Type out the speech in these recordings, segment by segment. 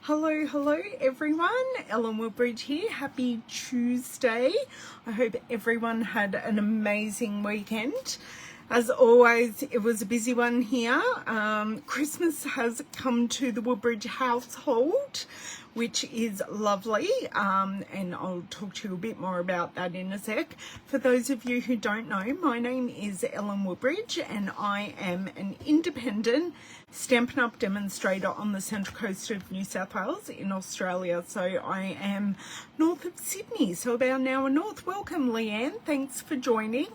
Hello everyone, Ellen Woodbridge here. Happy Tuesday. I hope everyone had an amazing weekend. As always, it was a busy one here. Christmas has come to the Woodbridge household, which is lovely, and I'll talk to you a bit more about that in a sec. For those of you who don't know, my name is Ellen Woodbridge and I am an independent Stampin' Up! Demonstrator on the Central Coast of New South Wales in Australia. So I am north of Sydney, so about an hour north. Welcome, Leanne. Thanks for joining.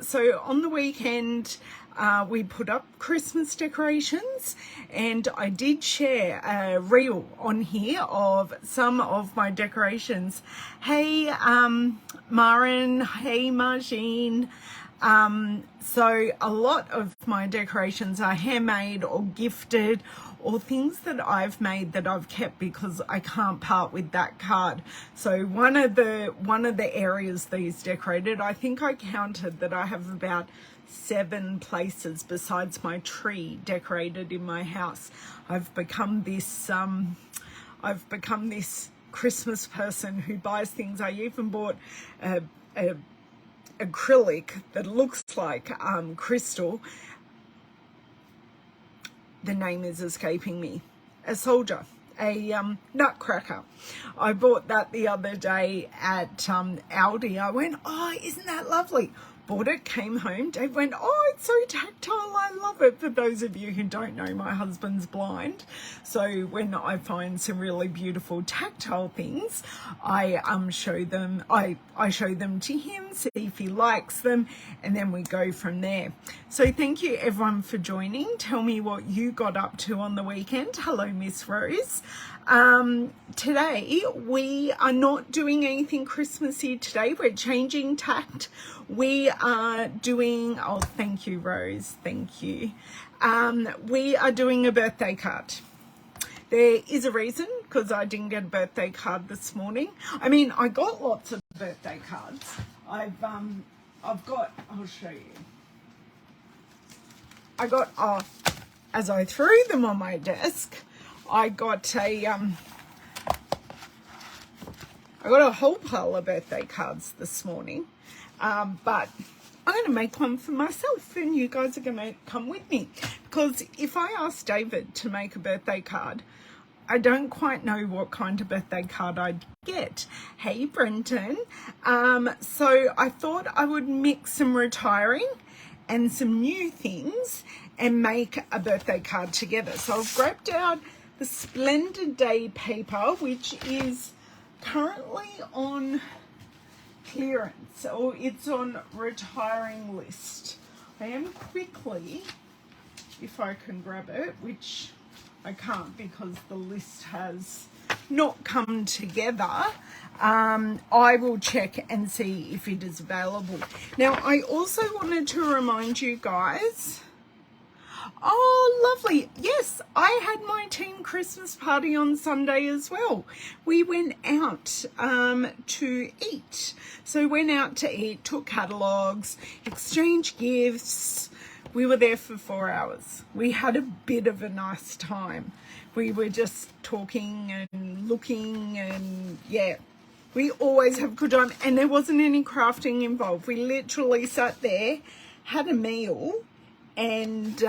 So on the weekend, we put up Christmas decorations, and I did share a reel on here of some of my decorations. Hey, Marin. Hey, Margine. So a lot of my decorations are handmade or gifted, or things that I've made that I've kept because I can't part with that card. So one of the areas these decorated, I think I counted that I have about 7 places besides my tree decorated in my house. I've become this Christmas person who buys things. I even bought a acrylic that looks like crystal. The name is escaping me. A soldier, a nutcracker. I bought that the other day at Aldi. I went, oh, isn't that lovely? Bought it, came home. Dave went, oh, it's so tactile. I love it. For those of you who don't know, my husband's blind. So when I find some really beautiful tactile things, I show them. I show them to him, see if he likes them, and then we go from there. So thank you everyone for joining. Tell me what you got up to on the weekend. Hello, Miss Rose. Today we are not doing anything Christmassy today. We're changing tact. We are doing, oh, thank you, Rose. Thank you. We are doing a birthday card. There is a reason, because I didn't get a birthday card this morning. I mean, I got lots of birthday cards. I've got, I'll show you. I got, as I threw them on my desk, I got a whole pile of birthday cards this morning, but I'm going to make one for myself, and you guys are going to come with me, because if I ask David to make a birthday card, I don't quite know what kind of birthday card I'd get. Hey, Brenton. So I thought I would mix some retiring and some new things and make a birthday card together. So I've grabbed out the Splendid Day paper, which is currently on clearance, or it's on retiring list. I am quickly, if I can grab it, which I can't because the list has not come together. I will check and see if it is available. Now, I also wanted to remind you guys, oh, lovely. Yes, I had my team Christmas party on Sunday as well. We went out to eat. So went out to eat, took catalogues, exchanged gifts. We were there for 4 hours. We had a bit of a nice time. We were just talking and looking, and yeah, we always have a good time. And there wasn't any crafting involved. We literally sat there, had a meal, and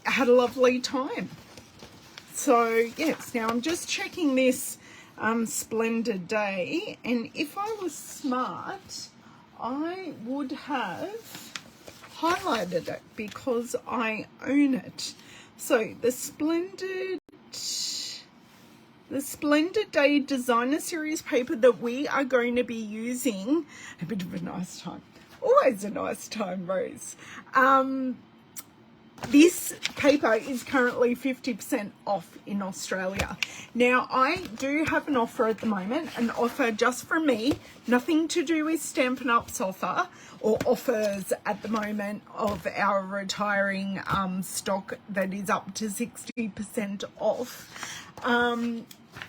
had a lovely time. So yes, now I'm just checking this Splendid Day, and if I was smart, I would have highlighted it because I own it. So the Splendid Day Designer Series paper that we are going to be using, a bit of a nice time. Always a nice time, Rose. This paper is currently 50% off in Australia. Now, I do have an offer at the moment, an offer just for me, nothing to do with Stampin' Up's offer or offers at the moment of our retiring stock that is up to 60% off.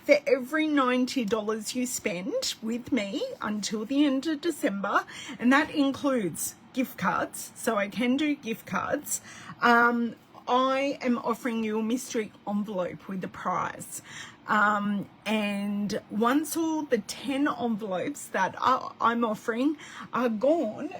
For every $90 you spend with me until the end of December, and that includes gift cards, so I can do gift cards, I am offering you a mystery envelope with the prize. And once all the 10 envelopes that I'm offering are gone,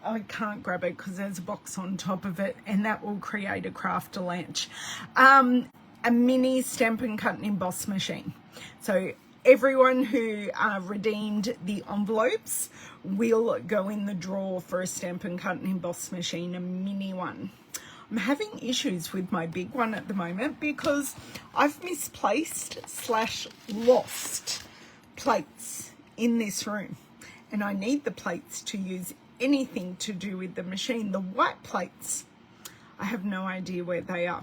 I can't grab it because there's a box on top of it, and that will create a crafter lunch. A mini Stampin' Cut and Emboss machine. So everyone who redeemed the envelopes will go in the draw for a Stampin' Cut and Emboss machine, a mini one. I'm having issues with my big one at the moment because I've misplaced / lost plates in this room, and I need the plates to use anything to do with the machine. The white plates, I have no idea where they are.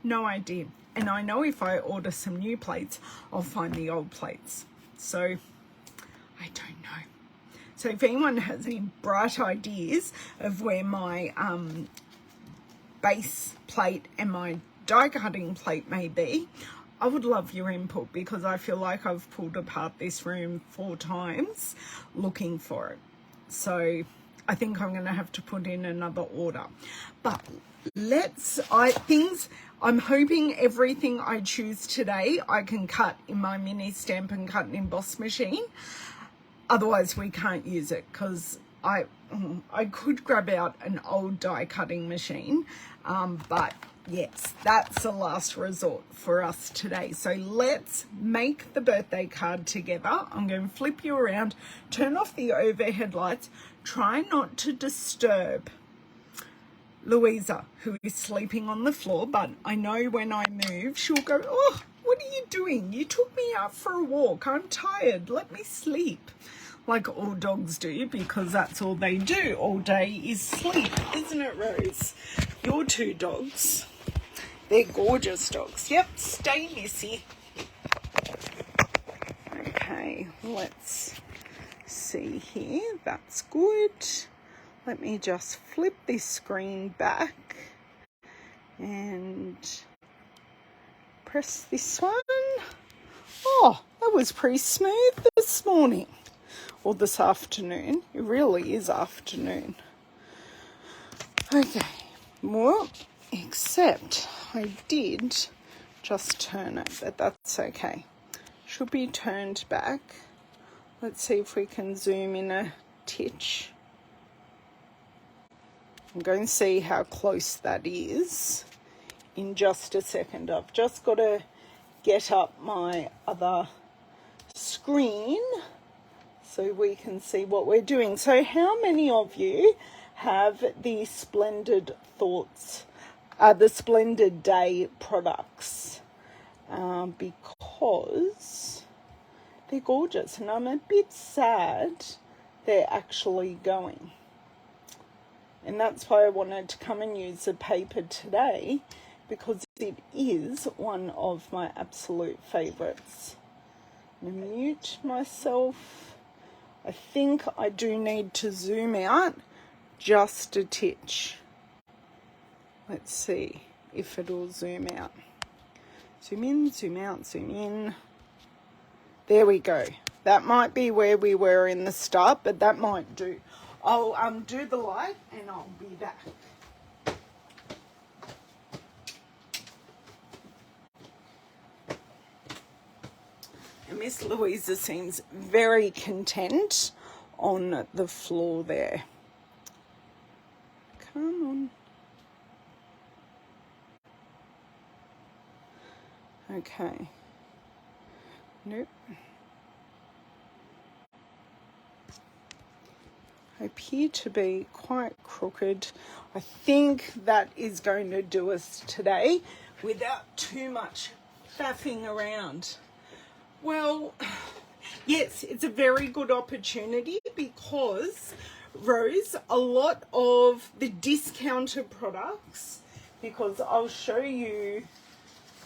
No idea. And I know if I order some new plates, I'll find the old plates. So I don't know. So if anyone has any bright ideas of where my base plate and my die cutting plate may be, I would love your input, because I feel like I've pulled apart this room 4 times looking for it. So I think I'm going to have to put in another order. But I'm hoping everything I choose today I can cut in my mini Stampin' Cut and Emboss machine. Otherwise we can't use it, because I could grab out an old die cutting machine, but yes, that's the last resort for us today. So let's make the birthday card together. I'm going to flip you around, turn off the overhead lights, try not to disturb Louisa, who is sleeping on the floor, but I know when I move she'll go, "Oh, what are you doing? You took me out for a walk. I'm tired. Let me sleep." Like all dogs do, because that's all they do all day is sleep, isn't it, Rose? Your 2 dogs, they're gorgeous dogs. Yep, stay Missy. Okay, let's see here. That's good. Let me just flip this screen back and press this one. Oh, that was pretty smooth this morning. Or this afternoon. It really is afternoon. Okay, well, except I did just turn it, but that's okay. Should be turned back. Let's see if we can zoom in a titch. I'm going to see how close that is in just a second. I've just got to get up my other screen so we can see what we're doing. So how many of you have the Splendid Thoughts, the Splendid Day products? Because they're gorgeous, and I'm a bit sad they're actually going. And that's why I wanted to come and use the paper today, because it is one of my absolute favorites. I'm going to mute myself. I think I do need to zoom out just a titch. Let's see if it'll zoom out. Zoom in, zoom out, zoom in. There we go. That might be where we were in the start, but that might do. I'll undo the light and I'll be back. And Miss Louisa seems very content on the floor there. Come on. Okay. Nope. I appear to be quite crooked. I think that is going to do us today without too much faffing around. Well, yes, it's a very good opportunity because, Rose, a lot of the discounted products, because I'll show you,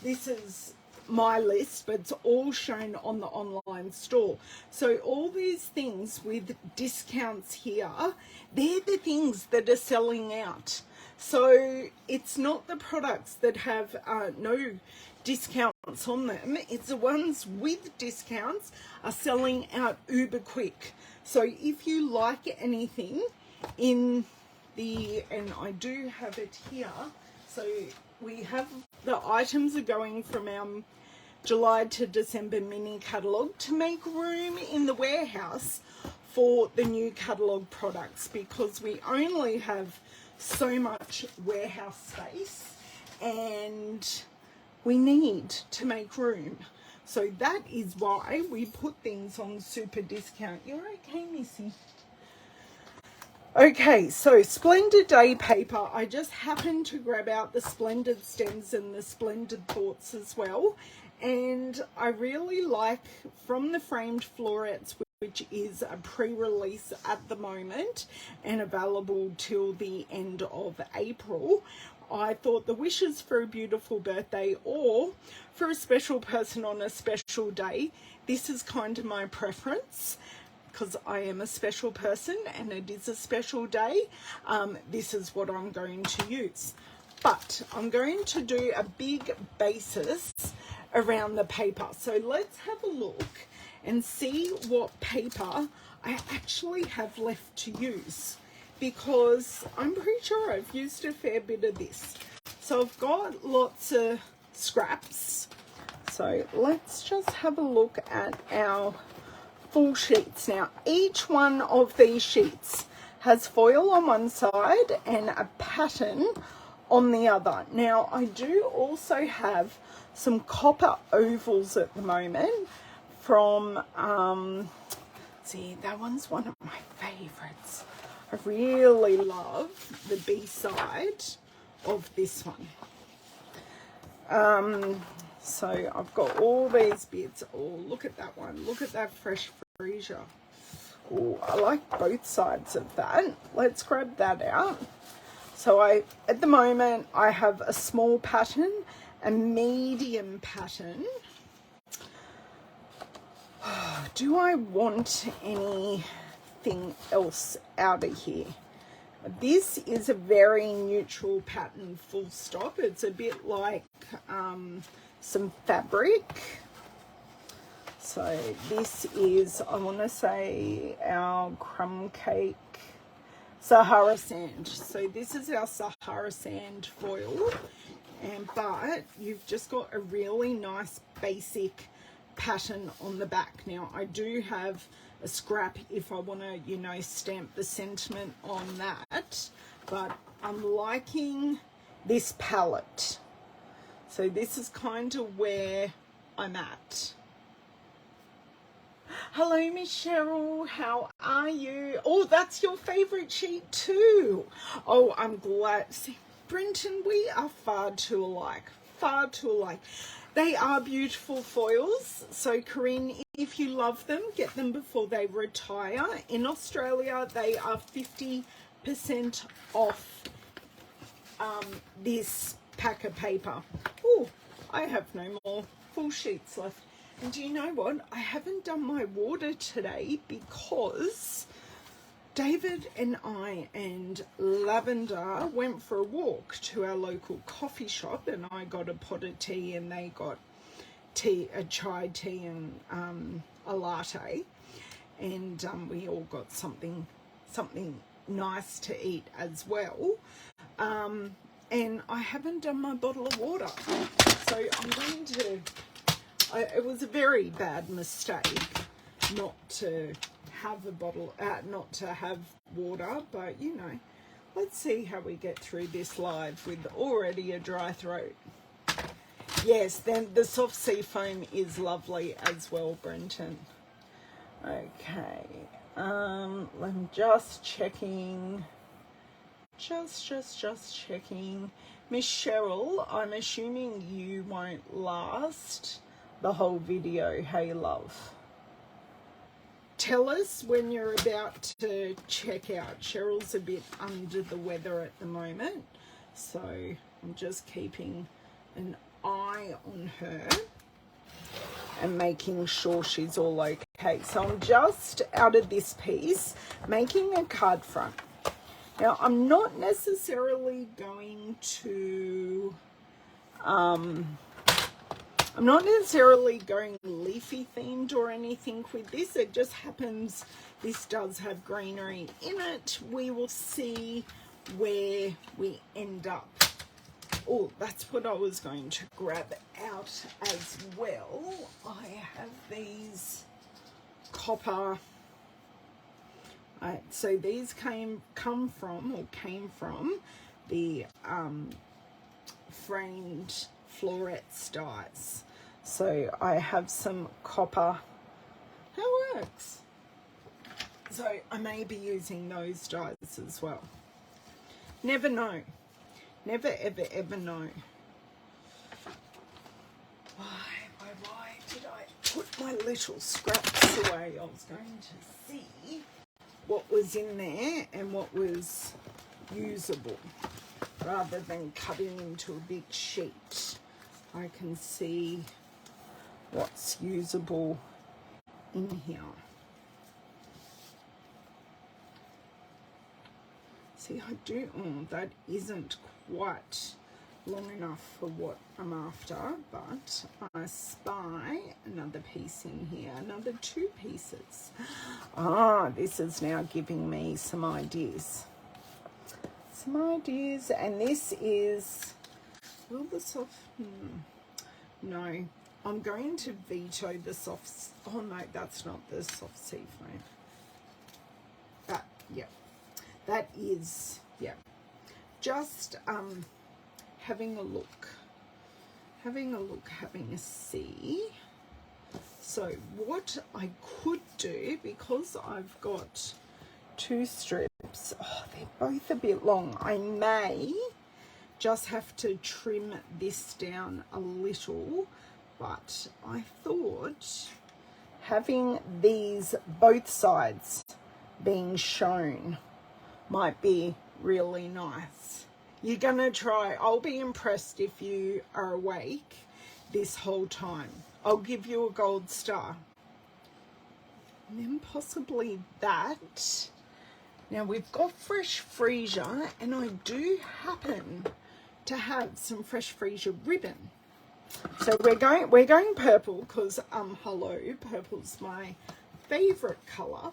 this is my list, but it's all shown on the online store. So all these things with discounts here, they're the things that are selling out. So it's not the products that have no discounts on them, it's the ones with discounts are selling out uber quick. So if you like anything in the, and I do have it here, So we have the items are going from our July to December mini catalogue to make room in the warehouse for the new catalogue products, because we only have so much warehouse space and we need to make room. So that is why we put things on super discount. You're okay, Missy? Okay, so Splendid Day paper. I just happened to grab out the Splendid stems and the Splendid thoughts as well. And I really like from the framed florets, which is a pre-release at the moment and available till the end of April. I thought the wishes for a beautiful birthday or for a special person on a special day, this is kind of my preference, because I am a special person and it is a special day. This is what I'm going to use. But I'm going to do a big basis around the paper. So let's have a look and see what paper I actually have left to use, because I'm pretty sure I've used a fair bit of this. So I've got lots of scraps. So let's just have a look at our full sheets. Now, each one of these sheets has foil on one side and a pattern on the other. Now, I do also have some copper ovals at the moment from, see, that one's one of my favorites. I really love the B-side of this one. So I've got all these bits. Oh, look at that one. Look at that fresh freesia. Oh, I like both sides of that. Let's grab that out. So at the moment, I have a small pattern, a medium pattern. Do I want anything else out of here? This is a very neutral pattern, full stop. It's a bit like some fabric. So this is, I want to say, our crumb cake Sahara sand. So this is our Sahara sand foil, but you've just got a really nice basic pattern on the back. Now I do have a scrap if I want to, you know, stamp the sentiment on that, but I'm liking this palette. So this is kind of where I'm at. Hello, Miss Cheryl, how are you? Oh, that's your favorite sheet too. Oh, I'm glad. See, Brenton, we are far too alike, far too alike. They are beautiful foils. So Corinne, if you love them, get them before they retire. In Australia, they are 50% off this pack of paper. Oh, I have no more full sheets left. And do you know what? I haven't done my water today because David and I and Lavender went for a walk to our local coffee shop, and I got a pot of tea and they got tea, a chai tea and a latte, and we all got something nice to eat as well. And I haven't done my bottle of water, so I'm going to. It was a very bad mistake not to have a bottle, not to have water, but you know, let's see how we get through this live with already a dry throat. Yes, then the soft sea foam is lovely as well, Brenton. Okay, I'm just checking. Just checking. Miss Cheryl, I'm assuming you won't last the whole video. Hey, love. Tell us when you're about to check out. Cheryl's a bit under the weather at the moment, so I'm just keeping an eye on her and making sure she's all okay. So I'm just out of this piece making a card front. Now I'm not necessarily going to I'm not necessarily going leafy themed or anything with this. It just happens this does have greenery in it. We will see where we end up. Oh, that's what I was going to grab out as well. I have these copper. So these came from the framed Florets dies. So I have some copper. That works. So I may be using those dies as well. Never know. Never, ever, ever know. Why did I put my little scraps away? I was going to see what was in there and what was usable rather than cutting into a big sheet. I can see what's usable in here. See, I do, that isn't quite long enough for what I'm after, but I spy another piece in here, another 2 pieces. This is now giving me some ideas. And this is, will the soft, no, I'm going to veto the soft, oh no, that's not the soft sea foam. That, yeah, that is, yeah, just having a look, having a see. So what I could do, because I've got 2 strips, they're both a bit long, I may just have to trim this down a little, but I thought having these both sides being shown might be really nice. You're gonna try. I'll be impressed if you are awake this whole time. I'll give you a gold star. And then possibly that. Now we've got fresh freesia, and I do happen to have some fresh freesia ribbon. So we're going purple because hello, purple's my favorite color.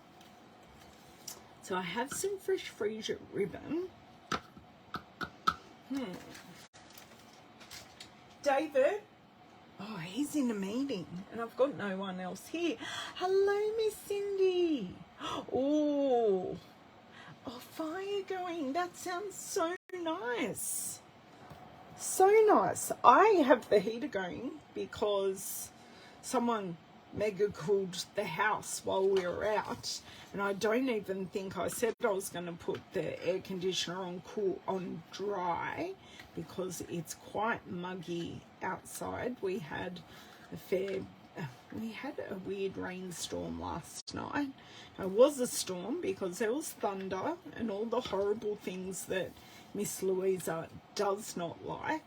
So I have some fresh freesia ribbon. David, he's in a meeting and I've got no one else here. Hello, Miss Cindy. Oh, fire going. That sounds so nice. So nice. I have the heater going because someone mega cooled the house while we were out, and I don't even think I said I was going to put the air conditioner on dry because it's quite muggy outside. We had a weird rainstorm last night. It was a storm because there was thunder and all the horrible things that Miss Louisa does not like.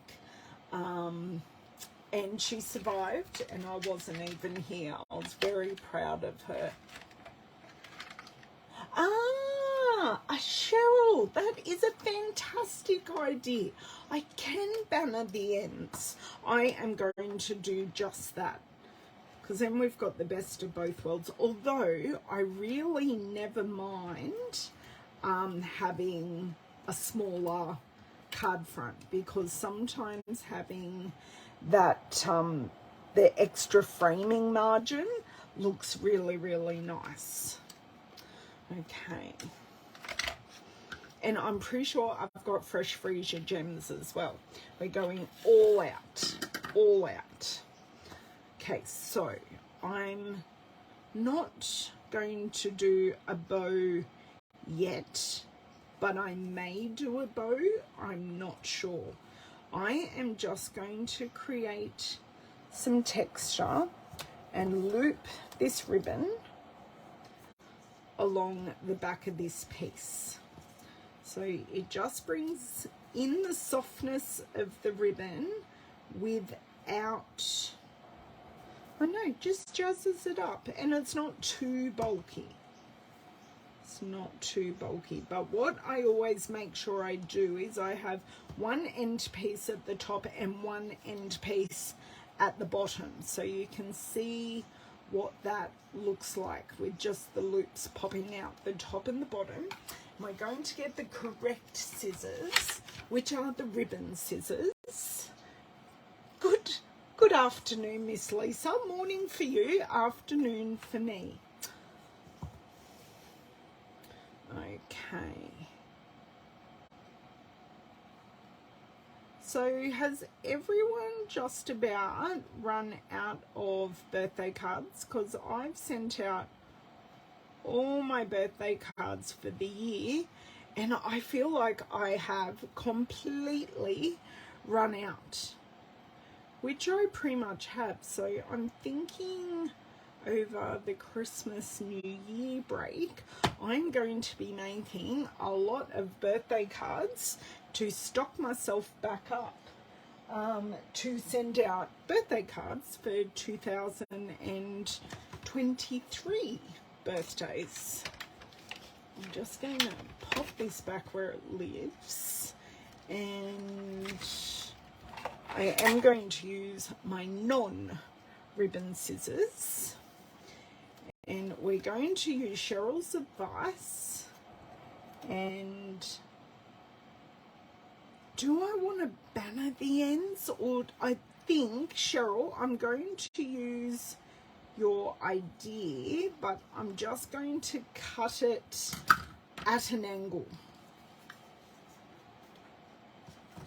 And she survived, and I wasn't even here. I was very proud of her. Cheryl, that is a fantastic idea. I can banner the ends. I am going to do just that, because then we've got the best of both worlds. Although I really never mind having a smaller card front, because sometimes having that the extra framing margin looks really, really nice. Okay, and I'm pretty sure I've got fresh freesia gems as well. We're going all out. Okay, so I'm not going to do a bow yet, but I may do a bow. I'm not sure. I am just going to create some texture and loop this ribbon along the back of this piece. So it just brings in the softness of the ribbon without, just jazzes it up, and it's not too bulky. It's not too bulky. But what I always make sure I do is I have one end piece at the top and one end piece at the bottom, so you can see what that looks like with just the loops popping out the top and the bottom. And we're going to get the correct scissors, which are the ribbon scissors, Good afternoon, Miss Lisa. Morning for you, afternoon for me. Okay. So has everyone just about run out of birthday cards? Because I've sent out all my birthday cards for the year and I feel like I have completely run out, which I pretty much have. So I'm thinking over the Christmas New Year break, I'm going to be making a lot of birthday cards to stock myself back up to send out birthday cards for 2023 birthdays. I'm just going to pop this back where it lives, and I am going to use my non-ribbon scissors, and we're going to use Cheryl's advice. And do I want to banner the ends, or I think, Cheryl, I'm going to use your idea, but I'm just going to cut it at an angle.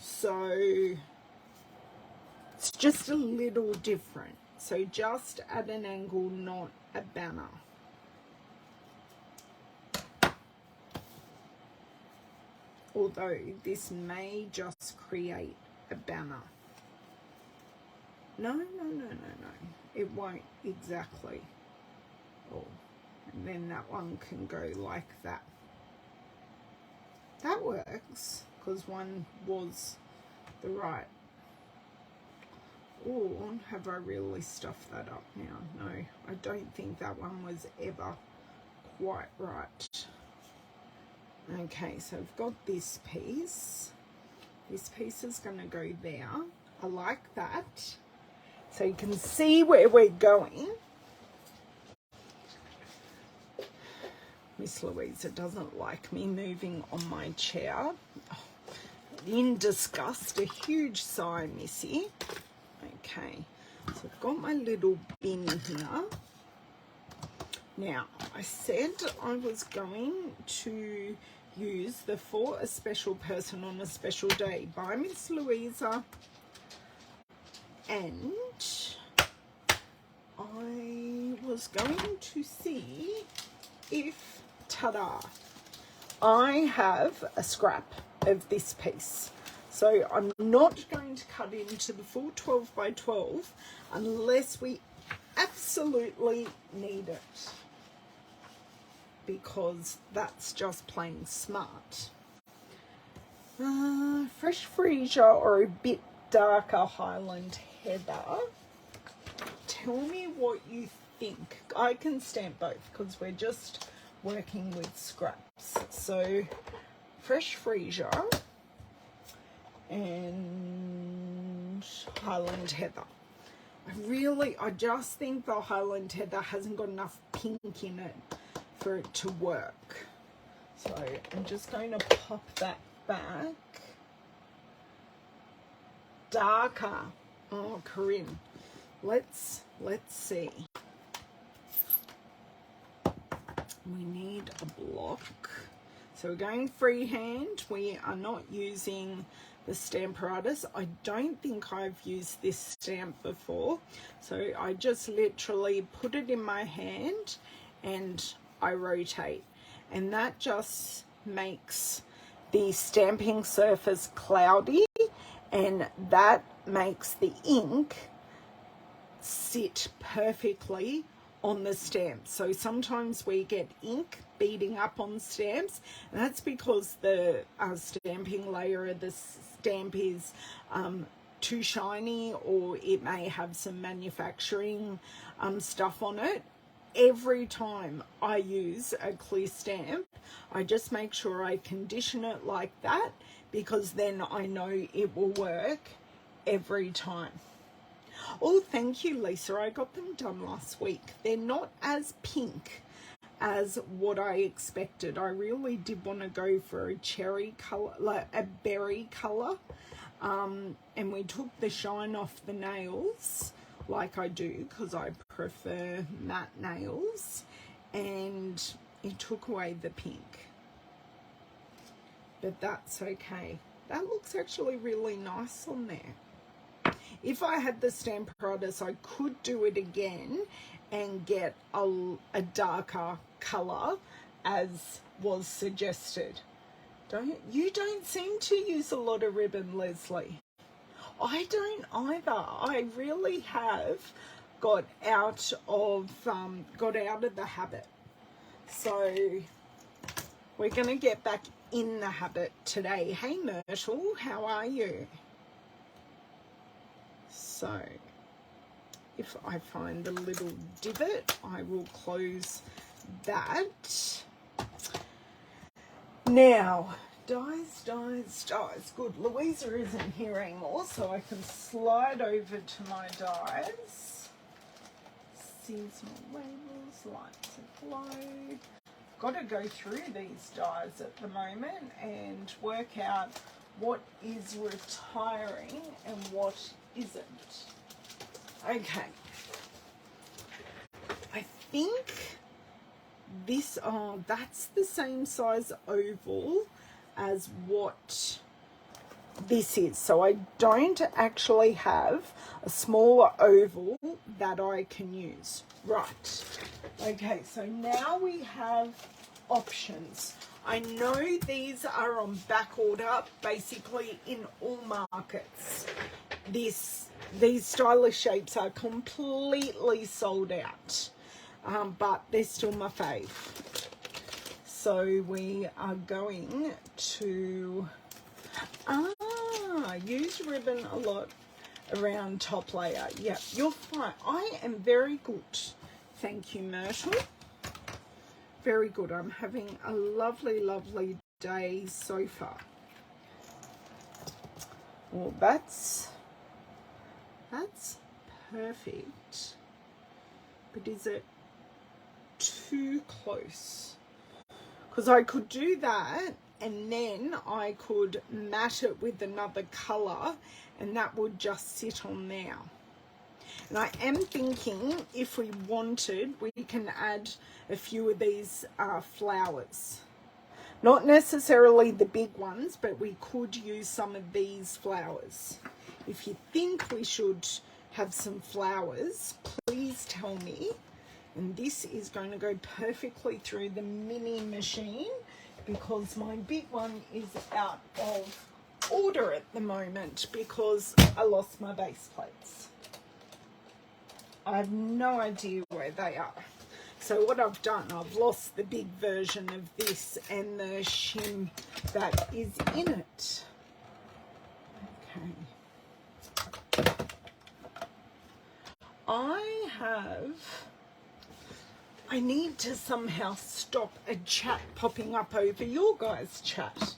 So it's just a little different. So just at an angle, not a banner. Although this may just create a banner. No. It won't exactly. Oh, and then that one can go like that. That works, because one was the right. Or have I really stuffed that up now? No, I don't think that one was ever quite right. Okay, so I've got this piece. This piece is going to go there. I like that. So you can see where we're going. Miss Louisa doesn't like me moving on my chair. Oh, in disgust, a huge sigh, Missy. Okay, so I've got my little bin here. Now, I said I was going to use the For a Special Person on a Special Day by Miss Louisa, and I was going to see if, ta-da, I have a scrap of this piece. So I'm not going to cut into the full 12 by 12 unless we absolutely need it, because that's just plain smart. Fresh Freesia or a bit darker Highland Heather. Tell me what you think. I can stamp both because we're just working with scraps. So Fresh Freesia and Highland Heather. I just think the Highland Heather hasn't got enough pink in it for it to work. So I'm just going to pop that back. Darker. Oh, Corinne. Let's see. We need a block. So we're going freehand. We are not using the Stamparatus. I don't think I've used this stamp before. So I just literally put it in my hand and I rotate. And that just makes the stamping surface cloudy, and that makes the ink sit perfectly on the stamp. So sometimes we get ink beading up on stamps, and that's because the stamping layer of the stamp is too shiny, or it may have some manufacturing stuff on it. Every time I use a clear stamp, I just make sure I condition it like that, because then I know it will work every time. Oh, thank you, Lisa. I got them done last week. They're not as pink as what I expected. I really did want to go for a cherry color, like a berry color, and we took the shine off the nails like I do because I prefer matte nails, and it took away the pink, but that's okay. That looks actually really nice on there. If I had the Stamparatus, I could do it again and get a darker colour as was suggested. You don't seem to use a lot of ribbon, Leslie. I don't either. I really have got out of the habit. So we're going to get back in the habit today. Hey Myrtle, how are you? So if I find a little divot, I will close that. Now, dies. Good. Louisa isn't here anymore, so I can slide over to my dies. Seasonal labels, lights of glow. Got to go through these dies at the moment and work out what is retiring and what isn't. Okay. I think this, that's the same size oval as what this is. So I don't actually have a smaller oval that I can use. Right. Okay, so now we have options. I know these are on back order basically in all markets. These stylish shapes are completely sold out, but they're still my fave. So we are going to use ribbon a lot around top layer. Yeah, you're fine. I am very good. Thank you, Myrtle. Very good. I'm having a lovely, lovely day so far. Well, that's perfect. But is it too close? Because I could do that and then I could matte it with another colour and that would just sit on there. And I am thinking if we wanted, we can add a few of these flowers. Not necessarily the big ones, but we could use some of these flowers. If you think we should have some flowers, please tell me. And this is going to go perfectly through the mini machine because my big one is out of order at the moment because I lost my base plates. I have no idea where they are. So what I've done, I've lost the big version of this and the shim that is in it. Okay. I need to somehow stop a chat popping up over your guys' chat.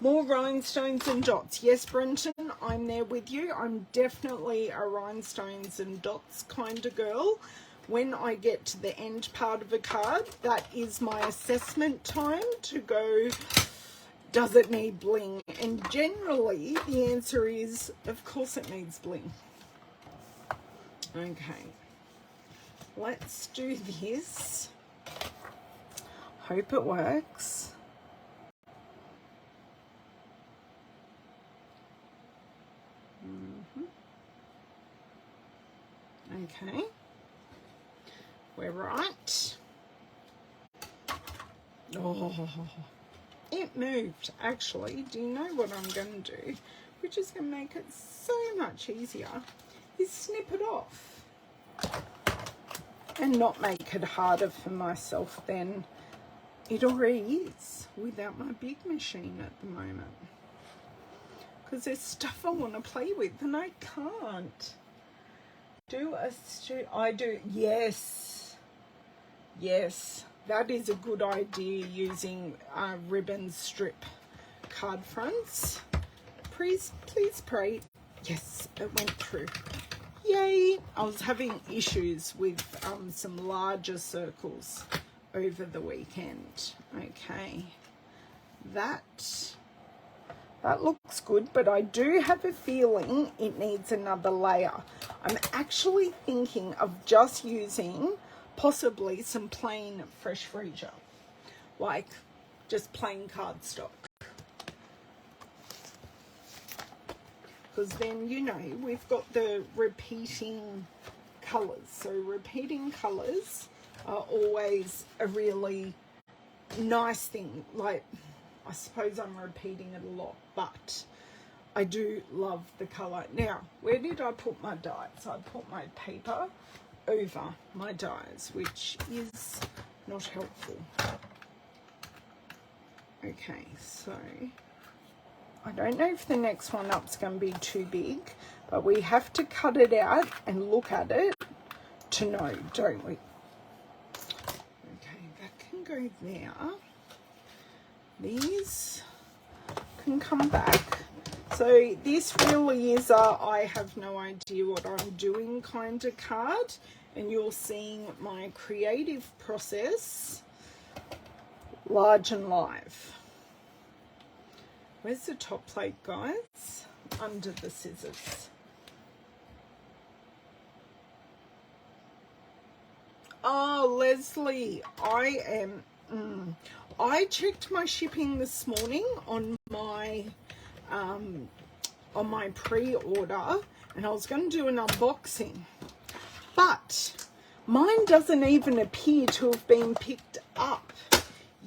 More rhinestones and dots. Yes, Brenton, I'm there with you. I'm definitely a rhinestones and dots kind of girl. When I get to the end part of a card, that is my assessment time to go, does it need bling? And generally, the answer is, of course it needs bling. Okay, let's do this. Hope it works. Okay, we're right. Oh, it moved actually. Do you know what I'm going to do? Which is going to make it so much easier, is snip it off and not make it harder for myself than it already is without my big machine at the moment. Because there's stuff I want to play with and I can't. I do, yes, that is a good idea, using ribbon strip card fronts. Please pray. Yes, it went through. Yay! I was having issues with some larger circles over the weekend. Okay, that That looks good, but I do have a feeling it needs another layer. I'm actually thinking of just using possibly some plain fresh freesia, like just plain cardstock. Because then, you know, we've got the repeating colours. So repeating colours are always a really nice thing. Like, I suppose I'm repeating it a lot, but I do love the colour. Now, where did I put my dies? I put my paper over my dies, which is not helpful. Okay, so I don't know if the next one up's going to be too big, but we have to cut it out and look at it to know, don't we? Okay, that can go there. These can come back. So this really is a I have no idea what I'm doing kind of card, and you're seeing my creative process large and live. Where's the top plate, guys? Under the scissors. Oh, Leslie, I checked my shipping this morning on my pre-order, and I was going to do an unboxing, but mine doesn't even appear to have been picked up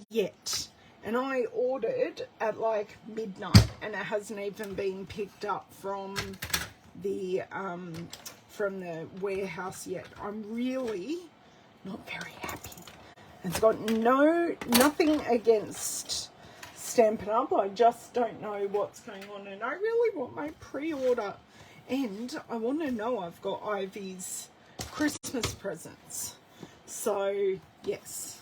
yet. And I ordered at like midnight, and it hasn't even been picked up from the warehouse yet. I'm really not very happy. It's got nothing against Stampin' Up. I just don't know what's going on, and I really want my pre-order, and I want to know I've got Ivy's Christmas presents. So yes.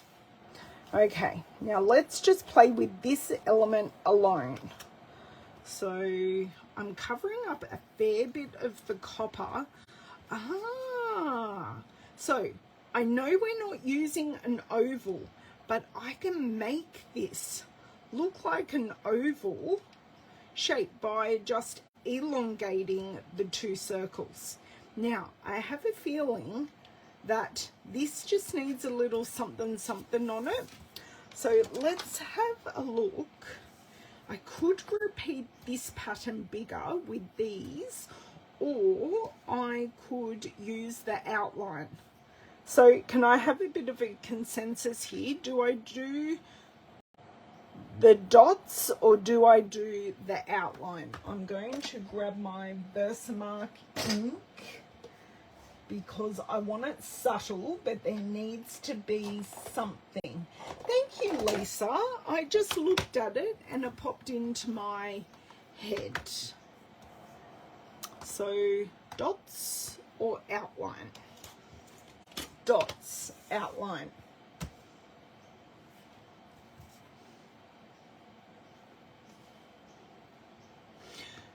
Okay, now let's just play with this element alone. So I'm covering up a fair bit of the copper. So I know we're not using an oval, but I can make this look like an oval shape by just elongating the two circles. Now, I have a feeling that this just needs a little something on it. So let's have a look. I could repeat this pattern bigger with these, or I could use the outline. So can I have a bit of a consensus here? Do I do the dots or do I do the outline? I'm going to grab my Versamark ink because I want it subtle, but there needs to be something. Thank you, Lisa. I just looked at it and it popped into my head. So dots or outline? Dots, outline.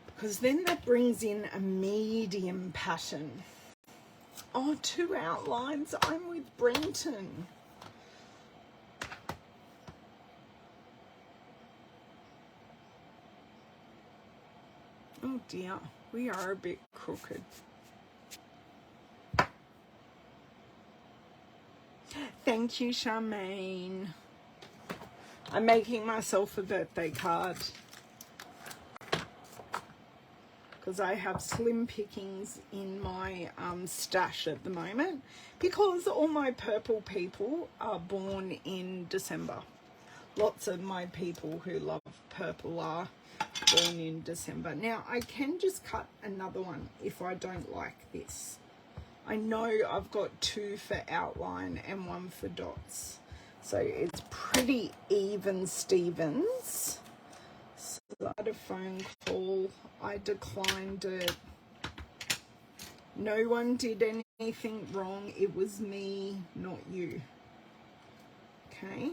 Because then that brings in a medium pattern. Oh, 2 outlines. I'm with Brenton. Oh dear, we are a bit crooked. Thank you, Charmaine. I'm making myself a birthday card because I have slim pickings in my stash at the moment, because all my purple people are born in December. Lots of my people who love purple are born in December. Now, I can just cut another one if I don't like this. I know I've got 2 for outline and 1 for dots. So it's pretty even Stevens. So I had a phone call. I declined it. No one did anything wrong. It was me, not you. Okay.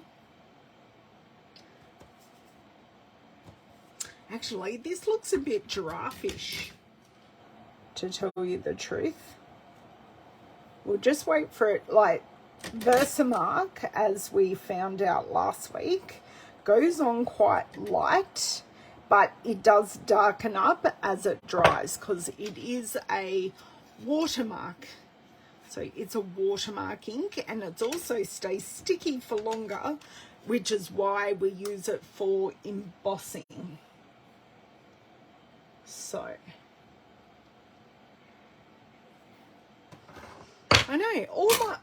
Actually, this looks a bit giraffe-ish, to tell you the truth. We'll just wait for it. Like, Versamark, as we found out last week, goes on quite light, but it does darken up as it dries because it is a watermark. So it's a watermark ink, and it also stays sticky for longer, which is why we use it for embossing. So I know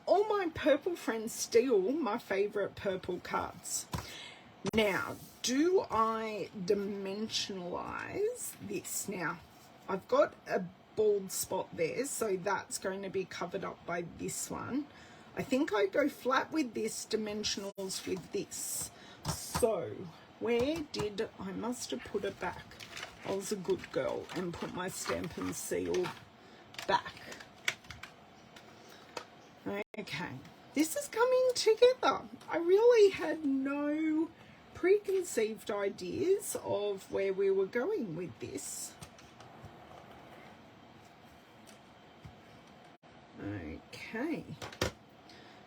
all my purple friends steal my favorite purple cards. Now, do I dimensionalize this? Now, I've got a bald spot there, so that's going to be covered up by this one. I think I go flat with this, dimensionals with this. So, where did I must have put it back? I was a good girl and put my Stampin' seal back. Okay, this is coming together. I really had no preconceived ideas of where we were going with this. Okay,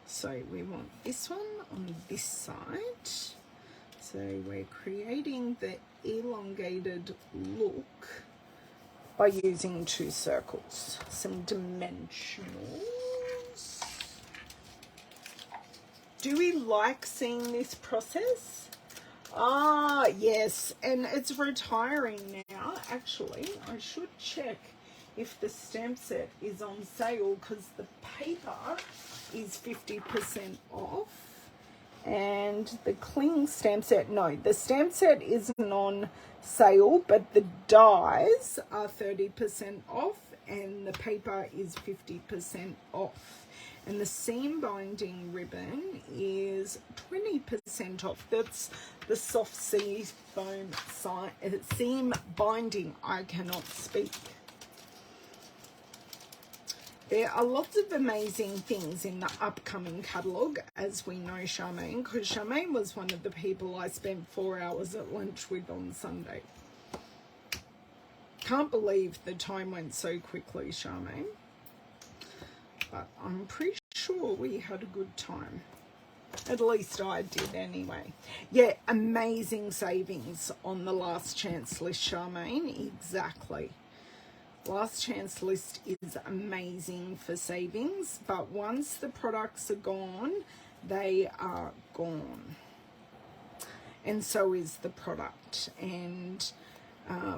so we want this one on this side. So we're creating the elongated look by using 2 circles, some dimensionals. Do we like seeing this process? Ah, yes, and it's retiring now. Actually, I should check if the stamp set is on sale, because the paper is 50% off, and the cling stamp set, no, the stamp set isn't on sale, but the dies are 30% off and the paper is 50% off. And the seam binding ribbon is 20% off. That's the soft sea foam seam binding. I cannot speak. There are lots of amazing things in the upcoming catalogue, as we know Charmaine, because Charmaine was one of the people I spent 4 hours at lunch with on Sunday. Can't believe the time went so quickly, Charmaine. But I'm pretty sure we had a good time. At least I did anyway. Yeah, amazing savings on the last chance list, Charmaine. Exactly. Last chance list is amazing for savings, but once the products are gone, they are gone. And so is the product. And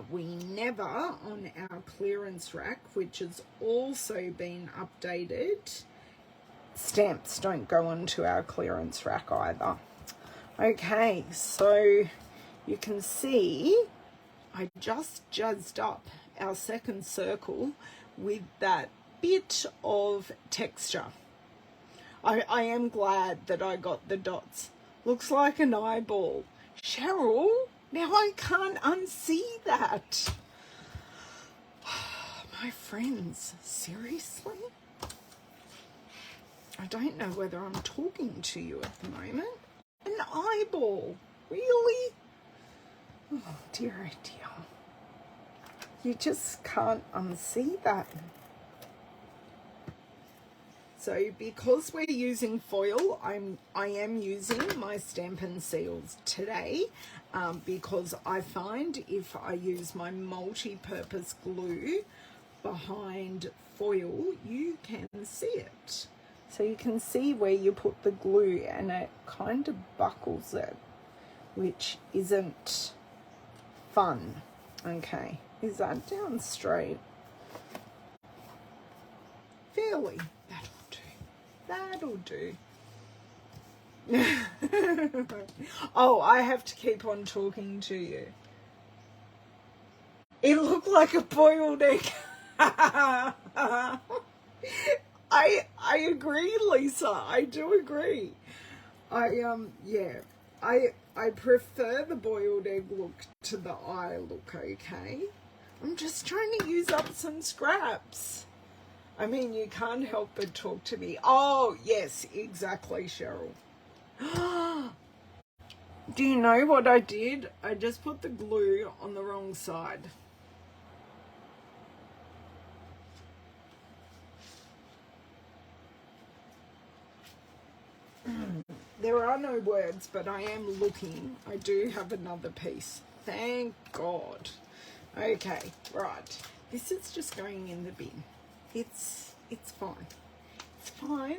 we never, on our clearance rack, which has also been updated, stamps don't go onto our clearance rack either. Okay, so you can see I just jazzed up our second circle with that bit of texture. I am glad that I got the dots. Looks like an eyeball. Cheryl, now I can't unsee that. My friends, seriously? I don't know whether I'm talking to you at the moment. An eyeball, really? Oh dear, oh dear. You just can't unsee that. So because we're using foil, I am using my Stampin' seals today because I find if I use my multi-purpose glue behind foil, you can see it. So you can see where you put the glue and it kind of buckles it, which isn't fun. Okay, is that down straight? Fairly. That'll do. Oh, I have to keep on talking to you. It looked like a boiled egg. I agree, Lisa. I do agree. Yeah. I prefer the boiled egg look to the eye look, okay? I'm just trying to use up some scraps. I mean, you can't help but talk to me. Oh, yes, exactly, Cheryl. Do you know what I did? I just put the glue on the wrong side. There are no words, but I am looking. I do have another piece. Thank God. Okay, right. This is just going in the bin. It's fine. It's fine.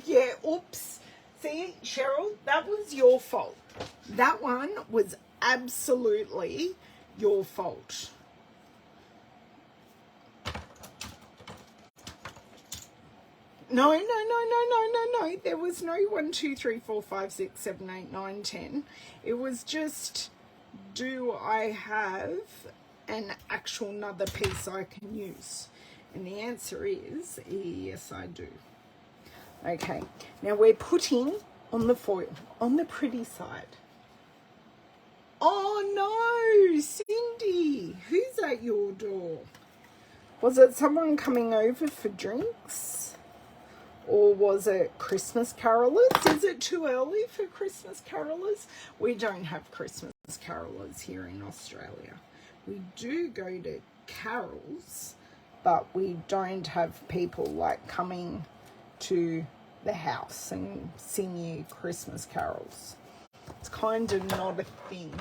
Yeah, oops. See, Cheryl, that was your fault. That one was absolutely your fault. No. There was no 1, 2, 3, 4, 5, 6, 7, 8, 9, 10. It was just, do I have an actual another piece I can use? And the answer is yes, I do. Okay, now we're putting on the foil, on the pretty side. Oh no, Cindy, who's at your door? Was it someone coming over for drinks? Or was it Christmas carolers? Is it too early for Christmas carolers? We don't have Christmas carolers here in Australia. We do go to carols, but we don't have people like coming to the house and sing you Christmas carols. It's kind of not a thing.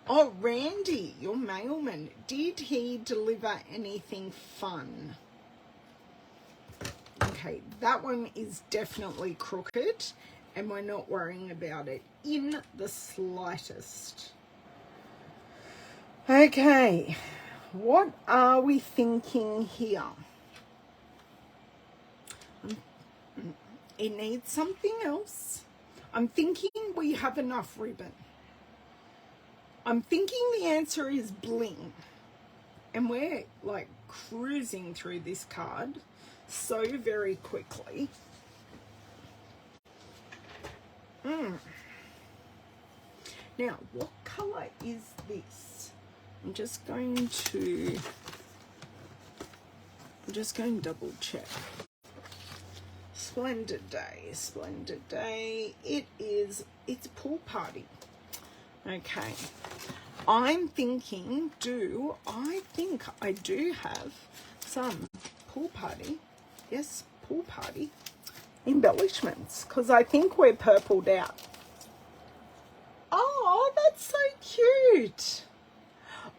Oh, Randy, your mailman, did he deliver anything fun? Okay, that one is definitely crooked and we're not worrying about it in the slightest. Okay, what are we thinking here? It needs something else. I'm thinking we have enough ribbon. I'm thinking the answer is bling. And we're like cruising through this card so very quickly. Now, what color is this? I'm just going to double check. Splendid day, splendid day. It's pool party. Okay. I'm thinking, I think I do have some pool party. Yes, pool party embellishments, because I think we're purpled out. Oh, that's so cute.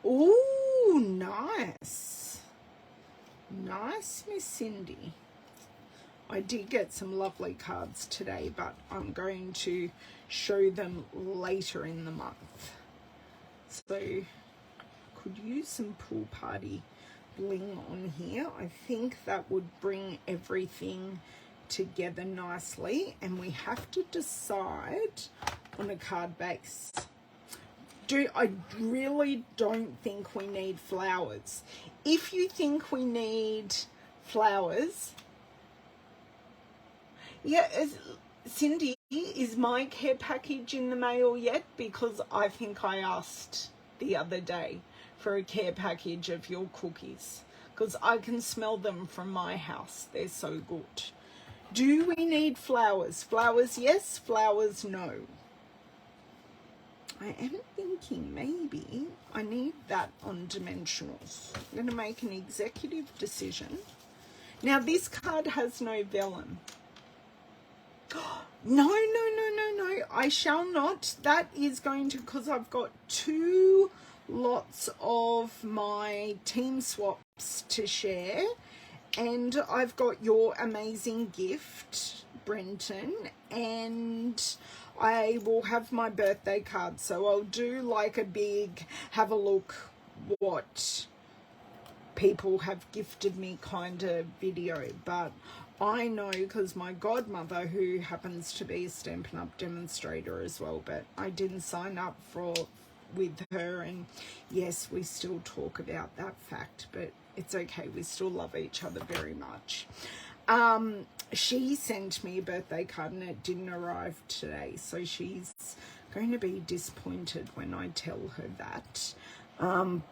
Ooh, nice. Nice, Miss Cindy. I did get some lovely cards today, but I'm going to show them later in the month. So, could use some pool party bling on here. I think that would bring everything together nicely, and we have to decide on a card base. I really don't think we need flowers. If you think we need flowers, yeah, Cindy, is my care package in the mail yet? Because I think I asked the other day for a care package of your cookies, because I can smell them from my house. They're so good. Do we need flowers? Flowers yes, flowers no. I am thinking maybe I need that on dimensionals. I'm going to make an executive decision. Now this card has no vellum. No, I shall not. That is going to, because I've got 2 lots of my team swaps to share, and I've got your amazing gift, Brenton, and I will have my birthday card. So I'll do like a big have a look what people have gifted me kind of video. But I know, because my godmother, who happens to be a Stampin' Up demonstrator as well, but I didn't sign up with her, and yes, we still talk about that fact, but it's okay, we still love each other very much. She sent me a birthday card and it didn't arrive today, so she's going to be disappointed when I tell her that.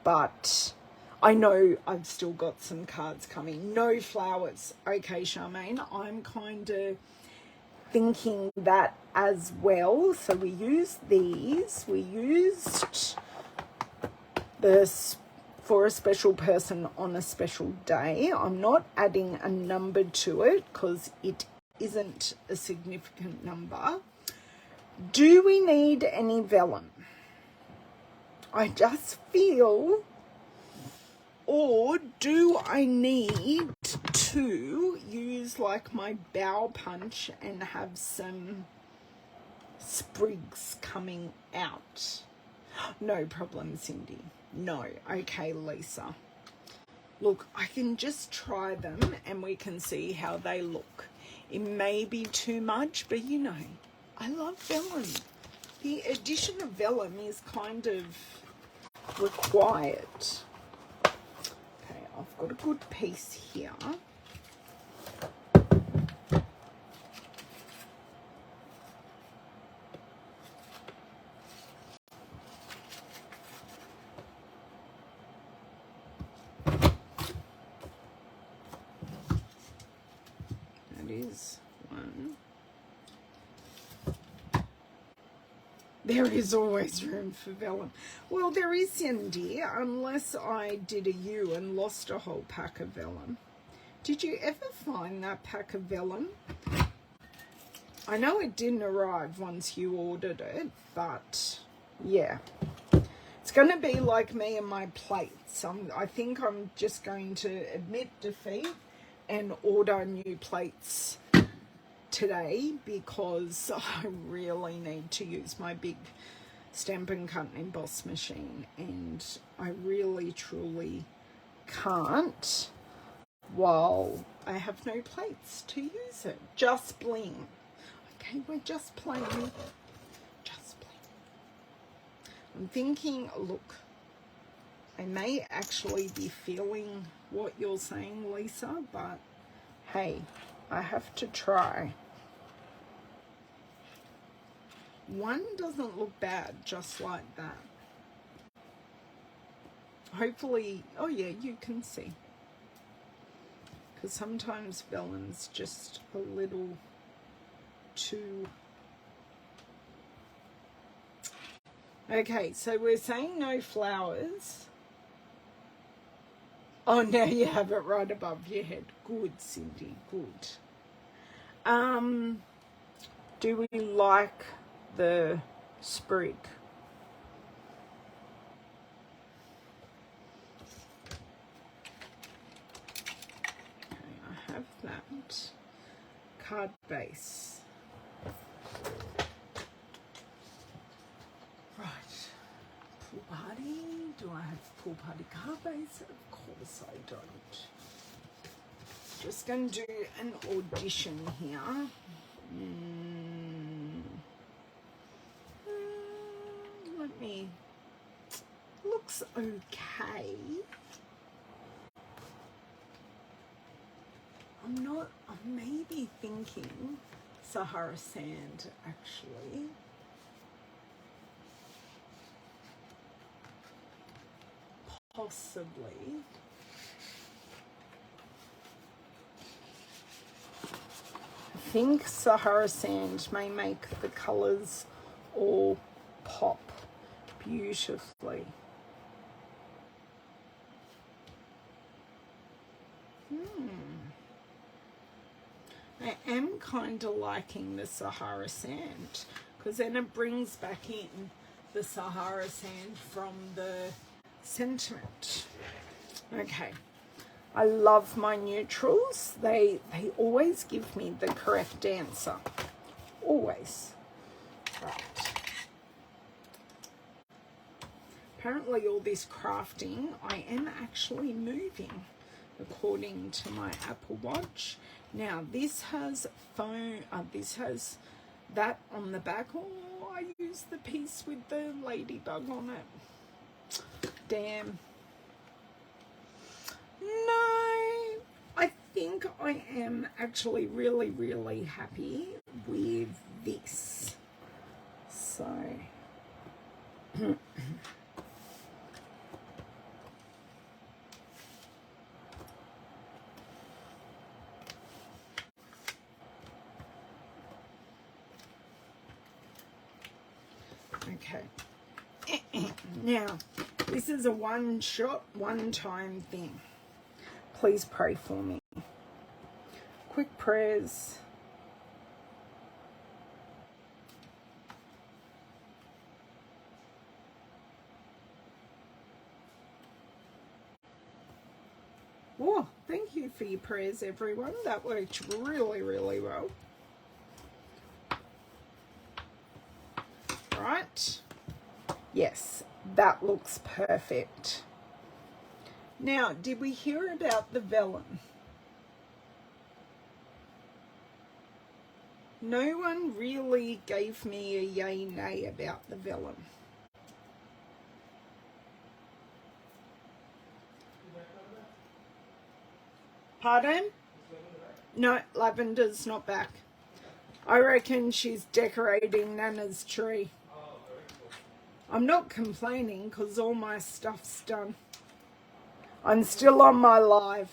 But I know I've still got some cards coming. No flowers. Okay, Charmaine, I'm kind of thinking that as well. So we used these. We used this for a special person on a special day. I'm not adding a number to it because it isn't a significant number. Do we need any vellum? I just feel, or do I need to use like my bow punch and have some sprigs coming out? No problem, Cindy. No. Okay, Lisa. Look, I can just try them and we can see how they look. It may be too much, but you know, I love vellum. The addition of vellum is kind of required. Okay, I've got a good piece here. That is one. There is always room for vellum. Well, there isn't, dear, unless I did a U and lost a whole pack of vellum. Did you ever find that pack of vellum? I know it didn't arrive once you ordered it, but yeah. It's going to be like me and my plates. I think I'm just going to admit defeat and order new plates today because I really need to use my big Stampin' Cut and Emboss machine, and I really truly can't while I have no plates to use it. Just bling. Okay, we're just playing. Just bling. I'm thinking, look, I may actually be feeling what you're saying, Lisa, but hey, I have to try. One doesn't look bad just like that. Hopefully, oh yeah, you can see. Because sometimes vellum's just a little too... Okay, so we're saying no flowers. Oh, now you have it right above your head. Good, Cindy, good. Do we like the sprig? Okay, I have that. Card base. Right. Pool party. Do I have pool party card base? Of course I don't. Just going to do an audition here. Let me... Looks okay. I'm maybe thinking Sahara sand, actually. Possibly. I think Sahara sand may make the colours all pop beautifully. I am kind of liking the Sahara sand because then it brings back in the Sahara sand from the sentiment. Okay, I love my neutrals. They always give me the correct answer. Always. Right. Apparently all this crafting, I am actually moving according to my Apple Watch. Now this has phone, this has that on the back. Oh, I used the piece with the ladybug on it. Damn. No, I think I am actually really, really happy with this. So, okay. Now, this is a one-shot, one-time thing. Please pray for me. Quick prayers. for your prayers, everyone. That worked really, really well. Right. Yes, that looks perfect. Now, did we hear about the vellum? No one really gave me a yay nay about the vellum. Pardon? No, Lavender's not back. I reckon she's decorating Nana's tree. I'm not complaining because all my stuff's done. I'm still on my live.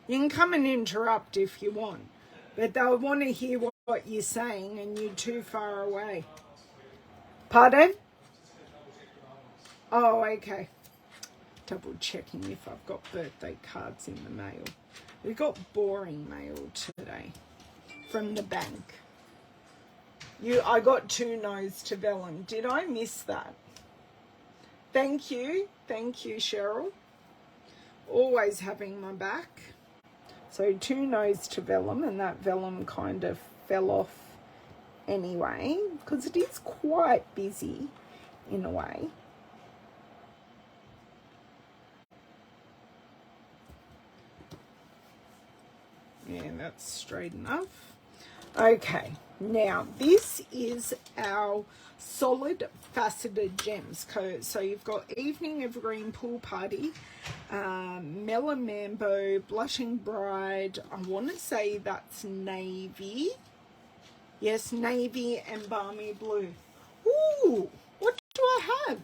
You can come and interrupt if you want, but they'll want to hear what you're saying and you're too far away. Pardon? Oh, okay. Double checking if I've got birthday cards in the mail. We got boring mail today from the bank. I got 2 no's to vellum. Did I miss that? Thank you, Cheryl. Always having my back. So 2 no's to vellum, and that vellum kind of fell off anyway because it is quite busy in a way. Yeah, that's straight enough. Okay, now this is our solid faceted gems. So you've got Evening Evergreen Pool Party, Melon Mambo, Blushing Bride. I want to say that's navy. Yes, navy and balmy blue. Ooh, what do I have?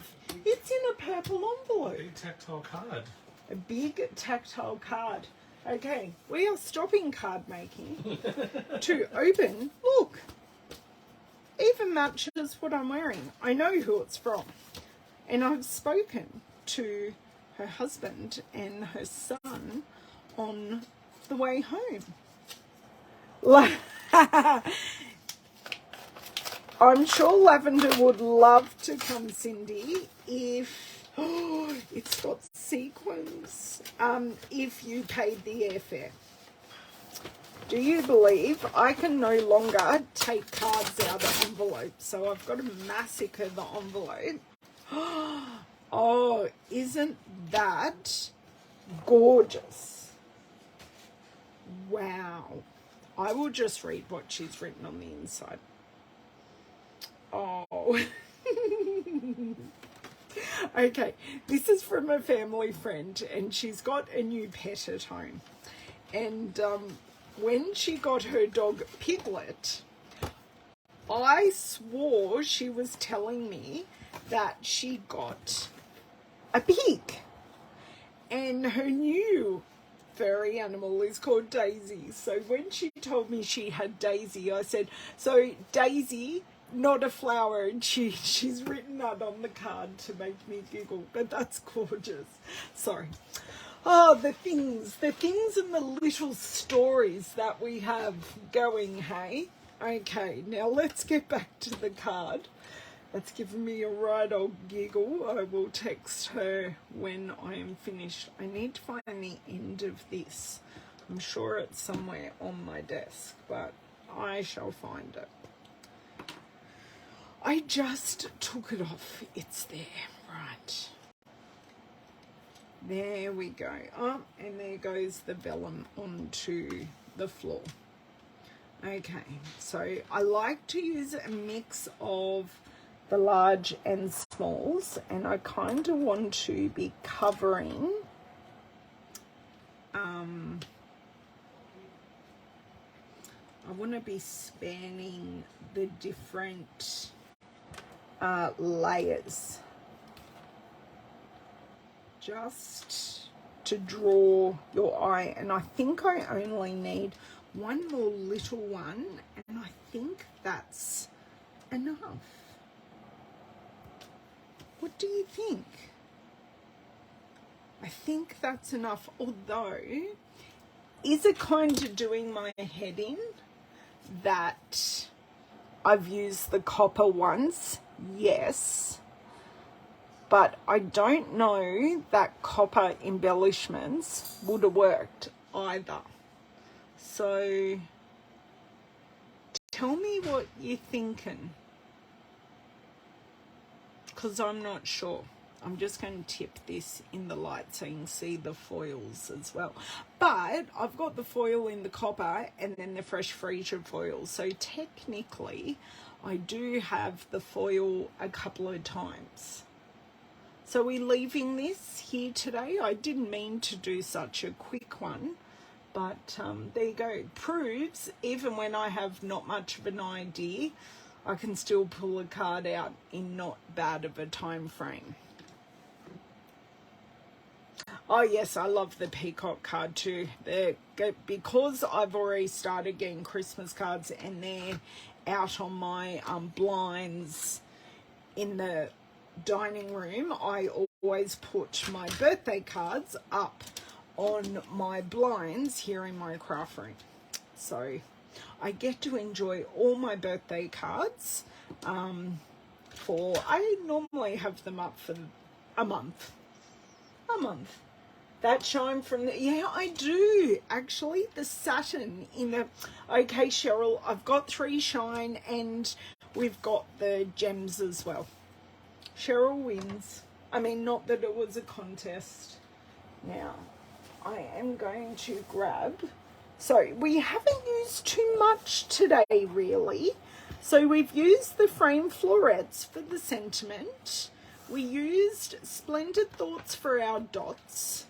It's in a purple envelope. Big tactile card. A big tactile card. Okay, we are stopping card making to open. Look, even matches what I'm wearing. I know who it's from. And I've spoken to her husband and her son on the way home. I'm sure Lavender would love to come, Cindy, if... Oh, it's got sequins. If you paid the airfare. Do you believe I can no longer take cards out of envelopes? So I've got to massacre the envelope. Oh, isn't that gorgeous? Wow. I will just read what she's written on the inside. Oh. Okay, this is from a family friend, and she's got a new pet at home. And when she got her dog Piglet, I swore she was telling me that she got a pig. And her new furry animal is called Daisy. So when she told me she had Daisy, I said, so Daisy, not a flower, and she's written that on the card to make me giggle, but that's gorgeous. Sorry. Oh, the things and the little stories that we have going, hey? Okay, now let's get back to the card. That's given me a right old giggle. I will text her when I am finished. I need to find the end of this. I'm sure it's somewhere on my desk, but I shall find it. I just took it off. It's there. Right. There we go. Oh, and there goes the vellum onto the floor. Okay, so I like to use a mix of the large and smalls, and I kind of want to be covering I want to be spanning the different layers, just to draw your eye. And I think I only need one more little one, and I think that's enough. What do you think? I think that's enough, although is it kind of doing my head in that I've used the copper once? Yes, but I don't know that copper embellishments would have worked. either. So tell me what you're thinking, because I'm not sure. I'm just going to tip this in the light so you can see the foils as well. But I've got the foil in the copper and then the fresh freezer foil. So technically, I do have the foil a couple of times. So we're leaving this here today. I didn't mean to do such a quick one, but there you go. It proves even when I have not much of an idea, I can still pull a card out in not bad of a time frame. Oh yes, I love the peacock card too. Because I've already started getting Christmas cards and they're out on my blinds in the dining room, I always put my birthday cards up on my blinds here in my craft room. So I get to enjoy all my birthday cards I normally have them up for a month. That shine from the, yeah, I do actually, the satin in the, okay Cheryl, I've got 3 shine and we've got the gems as well. Cheryl wins. I mean, not that it was a contest. Now I am going to grab, so we haven't used too much today really. So we've used the frame florets for the sentiment. We used Splendid Thoughts for our dots.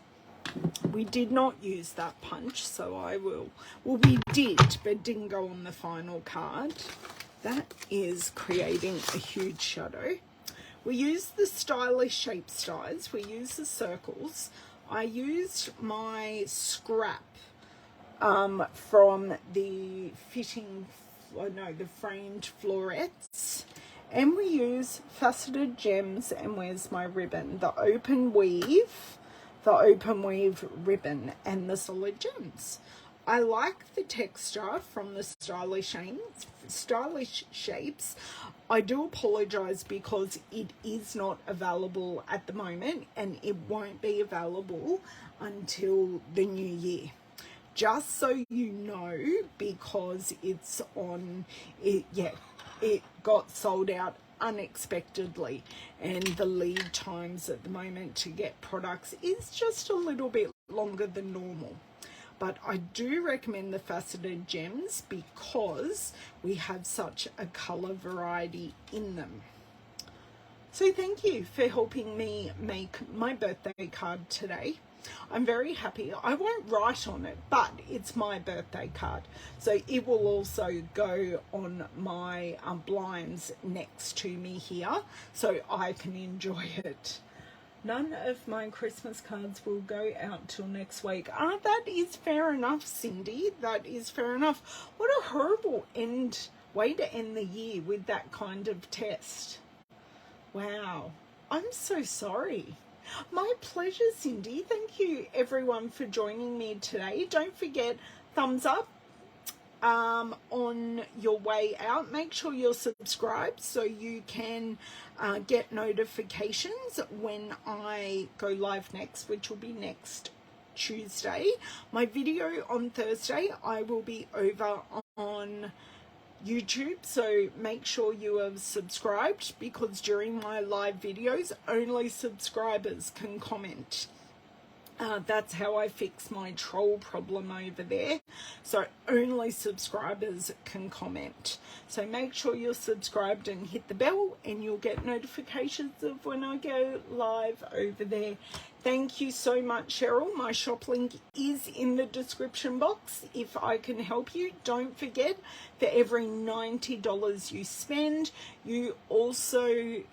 We did not use that punch, so I will. Well, we did, but didn't go on the final card. That is creating a huge shadow. We used the stylish shape styles. We used the circles. I used my scrap from the the framed florets. And we use faceted gems, and where's my ribbon? The open weave ribbon and the solid gems. I like the texture from the stylish shapes. I do apologize because it is not available at the moment and it won't be available until the new year. Just so you know, because it's on it, yeah, it got sold out unexpectedly, and the lead times at the moment to get products is just a little bit longer than normal. But I do recommend the faceted gems because we have such a color variety in them. So thank you for helping me make my birthday card today. I'm very happy. I won't write on it, but it's my birthday card. So it will also go on my blinds next to me here so I can enjoy it. None of my Christmas cards will go out till next week. That is fair enough, Cindy. That is fair enough. What a horrible way to end the year with that kind of test. Wow. I'm so sorry. My pleasure, Cindy. Thank you, everyone, for joining me today. Don't forget, thumbs up on your way out. Make sure you're subscribed so you can get notifications when I go live next, which will be next Tuesday. My video on Thursday, I will be over on YouTube, so make sure you have subscribed, because during my live videos only subscribers can comment. That's how I fix my troll problem over there, so only subscribers can comment. So make sure you're subscribed and hit the bell and you'll get notifications of when I go live over there. Thank you so much, Cheryl. My shop link is in the description box if I can help you. Don't forget, for every $90 you spend, you also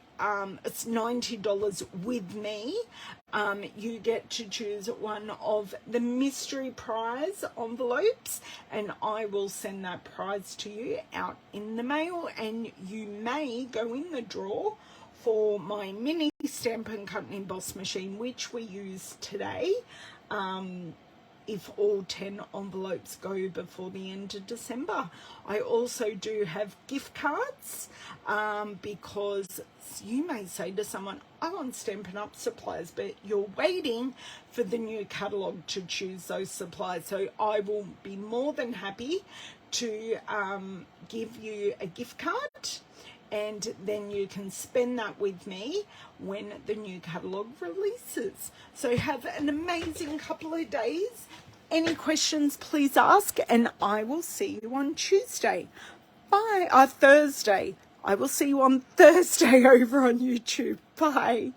it's $90 with me. You get to choose one of the mystery prize envelopes, and I will send that prize to you out in the mail, and you may go in the draw for my mini Stampin' Company emboss machine, which we use today. if all 10 envelopes go before the end of December. I also do have gift cards because you may say to someone, I want Stampin' Up supplies, but you're waiting for the new catalogue to choose those supplies. So I will be more than happy to give you a gift card, and then you can spend that with me when the new catalogue releases. So have an amazing couple of days. Any questions, please ask, and I will see you on Tuesday. Bye. Thursday. I will see you on Thursday over on YouTube. Bye.